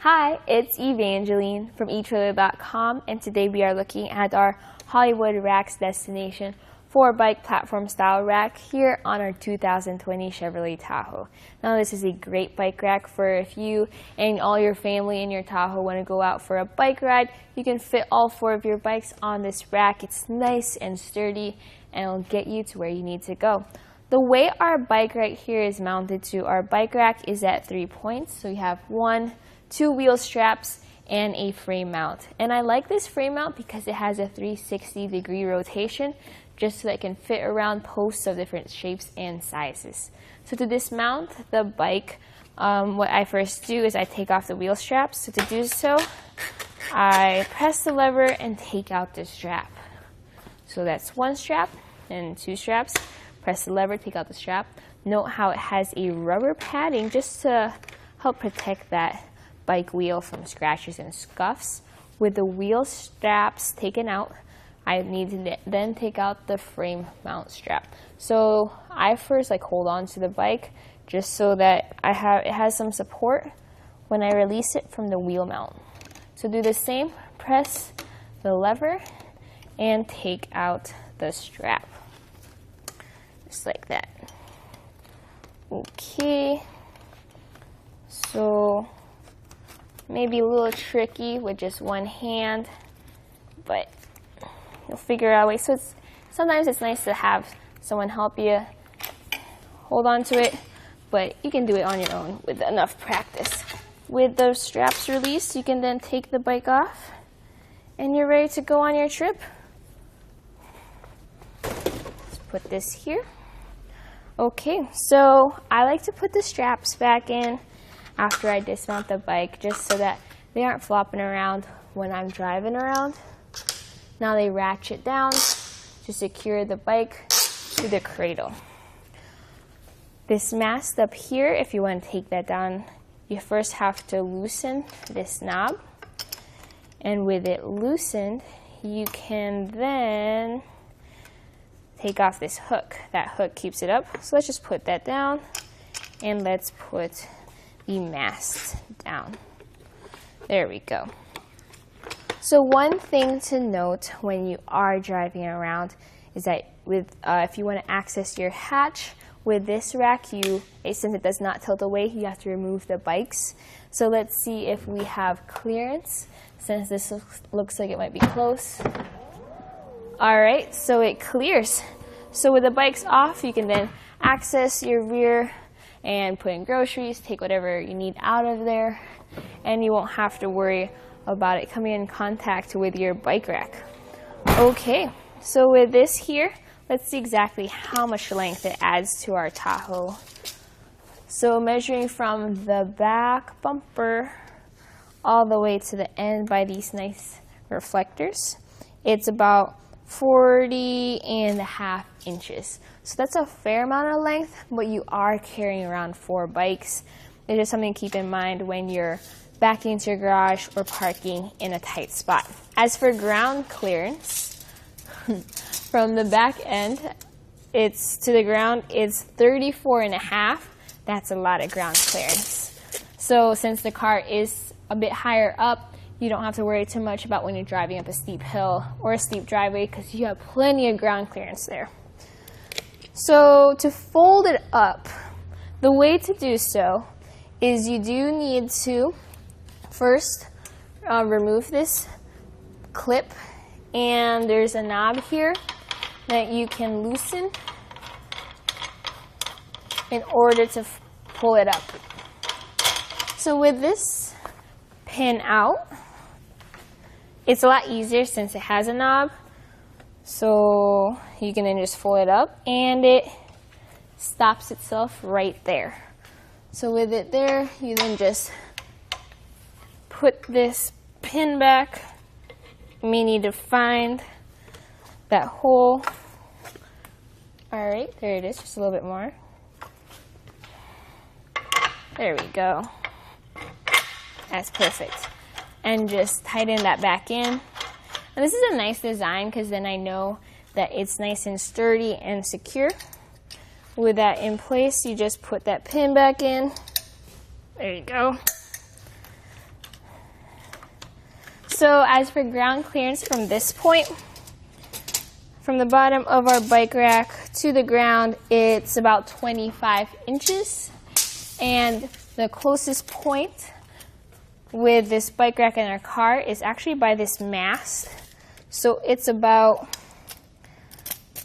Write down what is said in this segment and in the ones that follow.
Hi, it's Eve Angelina from etrailer.com, and today we are looking at our Hollywood Racks destination 4-bike platform style rack here on our 2020 Chevrolet Tahoe. Now this is a great bike rack for if you and all your family and your Tahoe want to go out for a bike ride. You can fit all 4 of your bikes on this rack. It's nice and sturdy and it'll get you to where you need to go. The way our bike rack here is mounted to our bike rack is at 3 points. So you have 1, 2 wheel straps, and a frame mount. And I like this frame mount because it has a 360-degree rotation just so that it can fit around posts of different shapes and sizes. So to dismount the bike, what I first do is I take off the wheel straps. So to do so, I press the lever and take out the strap. So that's 1 strap and 2 straps. Press the lever, take out the strap. Note how it has a rubber padding just to help protect that bike wheel from scratches and scuffs. With the wheel straps taken out, I need to then take out the frame mount strap. So I first hold on to the bike just so that it has some support when I release it from the wheel mount. So do the same, press the lever and take out the strap. Just like that. Okay. So maybe a little tricky with just one hand, but you'll figure out a way. So sometimes it's nice to have someone help you hold on to it, but you can do it on your own with enough practice. With the straps released, you can then take the bike off and you're ready to go on your trip. Let's put this here. Okay, so I like to put the straps back in after I dismount the bike just so that they aren't flopping around when I'm driving around. Now they ratchet down to secure the bike to the cradle. This mast up here, if you want to take that down, you first have to loosen this knob. And with it loosened, you can then take off this hook. That hook keeps it up. So let's just put that down and let's put the mast down. There we go. So one thing to note when you are driving around is that if you want to access your hatch with this rack, since it does not tilt away, you have to remove the bikes. So let's see if we have clearance, since this looks like it might be close. All right, so it clears. So with the bikes off, you can then access your rear and put in groceries, take whatever you need out of there, and you won't have to worry about it coming in contact with your bike rack. Okay, so with this here, let's see exactly how much length it adds to our Tahoe. So measuring from the back bumper all the way to the end by these nice reflectors, it's about 40.5 inches. So that's a fair amount of length, but you are carrying around 4 bikes. It's just something to keep in mind when you're backing into your garage or parking in a tight spot. As for ground clearance, from the back end, to the ground, it's 34.5. That's a lot of ground clearance. So since the car is a bit higher up, you don't have to worry too much about when you're driving up a steep hill or a steep driveway because you have plenty of ground clearance there. So to fold it up, the way to do so is you do need to first remove this clip, and there's a knob here that you can loosen in order to pull it up. So with this pin out, it's a lot easier since it has a knob. So you can then just fold it up and it stops itself right there. So with it there, you then just put this pin back. You may need to find that hole. All right, there it is, just a little bit more. There we go. That's perfect. And just tighten that back in. And this is a nice design because then I know that it's nice and sturdy and secure. With that in place, you just put that pin back in. There you go. So as for ground clearance from this point, from the bottom of our bike rack to the ground, it's about 25 inches. And the closest point with this bike rack in our car is actually by this mast. So it's about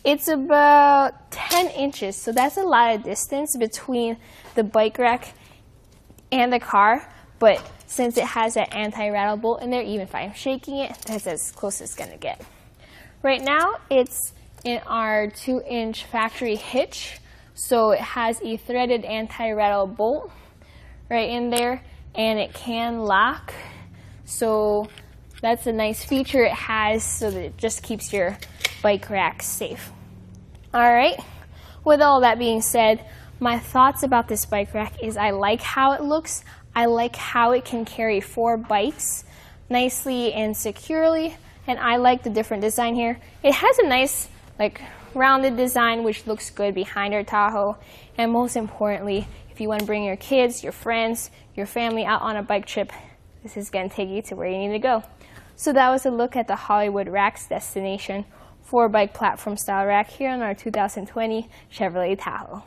10 inches. So that's a lot of distance between the bike rack and the car. But since it has that anti-rattle bolt in there, even if I'm shaking it, that's as close as it's gonna get. Right now, it's in our 2-inch factory hitch. So it has a threaded anti-rattle bolt right in there, and it can lock. So that's a nice feature it has, so that it just keeps your bike rack safe. All right, with all that being said, my thoughts about this bike rack is I like how it looks. I like how it can carry 4 bikes nicely and securely, and I like the different design here. It has a nice rounded design which looks good behind our Tahoe, and most importantly, if you want to bring your kids, your friends, your family out on a bike trip, this is going to take you to where you need to go. So that was a look at the Hollywood Racks Destination 4-bike platform style rack here on our 2020 Chevrolet Tahoe.